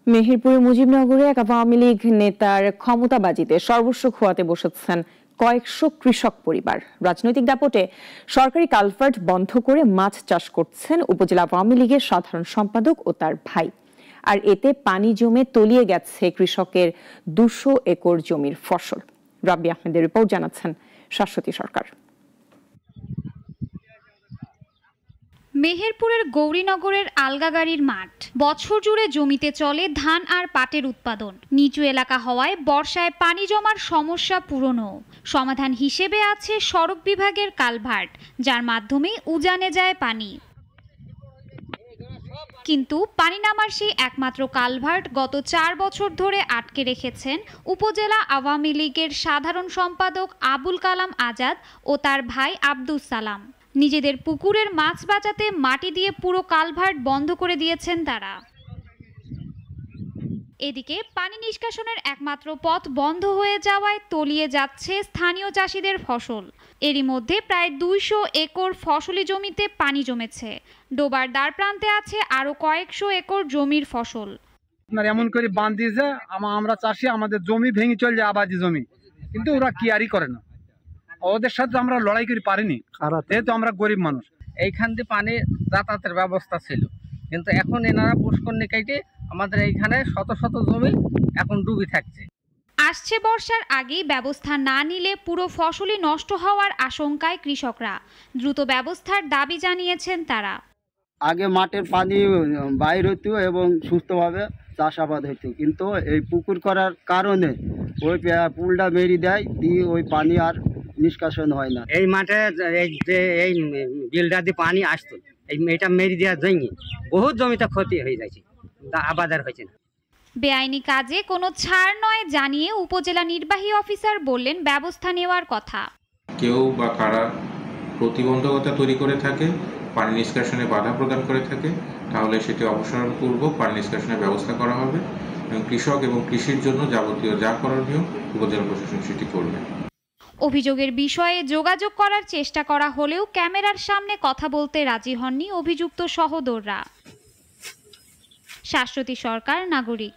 মেহেরপুরের মুজিবনগরে এক আওয়ামী লীগ নেতার ক্ষমতাবাজিতে সর্বস্ব খোয়াতে বসেছেন কয়েকশো কৃষক পরিবার। রাজনৈতিক দাপটে সরকারি কালভার্ট বন্ধ করে মাছ চাষ করছেন উপজেলা আওয়ামী লীগের সাধারণ সম্পাদক ও তার ভাই। আর এতে পানি জমে তলিয়ে গেছে কৃষকের ২০০ একর জমির ফসল। রাব্বি আহমেদের রিপোর্ট, জানাচ্ছেন শাশ্বতী সরকার। মেহেরপুরের গৌরীনগরের আলগাগাড়ির মাঠ। বছর জুড়ে জমিতে চলে ধান আর পাটের উৎপাদন। নিচু এলাকা হওয়ায় বর্ষায় পানি জমার সমস্যা পুরনো। সমাধান হিসেবে আছে সড়ক বিভাগের কালভার্ট, যার মাধ্যমে উজানে যায় পানি। কিন্তু পানি নামার সেই একমাত্র কালভার্ট গত ৪ বছর ধরে আটকে রেখেছেন উপজেলা আওয়ামী লীগের সাধারণ সম্পাদক আবুল কালাম আজাদ ও তার ভাই আব্দুস সালাম। নিজেদের পুকুরের মাছ বাঁচাতে মাটি দিয়ে পুরো কালভার্ট বন্ধ করে দিয়েছেন তারা। এদিকে পানি নিষ্কাশনের একমাত্র পথ বন্ধ হয়ে যাওয়ায় তলিয়ে যাচ্ছে স্থানীয় চাষিদের ফসল। এরই মধ্যে প্রায় ২০০ একর ফসলি জমিতে পানি জমেছে। ডোবার দ্বার প্রান্তে আছে আরো কয়েকশো একর জমির ফসল। এমন করে বাঁধ দিয়েছে, আমরা চাষি, আমাদের জমি ভেঙে চলে যায়, আবাদি জমি, কিন্তু ওরা কেয়ারই করে না। ওদের সাথে আমরা লড়াই করে পারিনি, যেহেতু আমরা গরিব মানুষ। এইখান দিয়ে পানি যাতায়াতের ব্যবস্থা ছিল, কিন্তু এখন এনারা পুষ্করণী কেটে আমাদের এইখানে শত শত জমি এখন ডুবে থাকছে। আসছে বর্ষার আগেই ব্যবস্থা না নিলে পুরো ফসলই নষ্ট হওয়ার আশঙ্কায় কৃষকরা। দ্রুত ব্যবস্থার দাবি জানিয়েছেন তারা। আগে মাঠের পানি বাইর হতো এবং সুস্থভাবে চাষাবাদ হতো, কিন্তু এই পুকুর করার কারণে ওই পুলটা মেরি দেয়, দিয়ে ওই পানি আর নিষ্কাশন হয় না। এই মাঠে এই বিলটা দিয়ে পানি আসতো, এটা মেরি দেওয়ার জন্য বহুত জমিতে ক্ষতি হয়ে যাচ্ছে, আবাদার হয়েছে না। বেআইনি কাজে কোনো ছাড় নয় জানিয়ে উপজেলা নির্বাহী অফিসার বললেন ব্যবস্থা নেওয়ার কথা। কেউ বা কারা প্রতিবন্ধকতা তৈরি করে থাকে, পানি নিষ্কাশনে বাধা প্রদান করে থাকে, তাহলে সেটি অপসারণপূর্বক পানি নিষ্কাশনের ব্যবস্থা করা হবে এবং কৃষক এবং কৃষির জন্য যাবতীয় যা করণীয় উপজেলা প্রশাসন সেটি করবে। অভিযোগের বিষয়ে যোগাযোগ করার চেষ্টা করা হলেও ক্যামেরার সামনে কথা বলতে রাজি হননি অভিযুক্ত সহোদররা। শাশ্বতী সরকার, নাগরিক।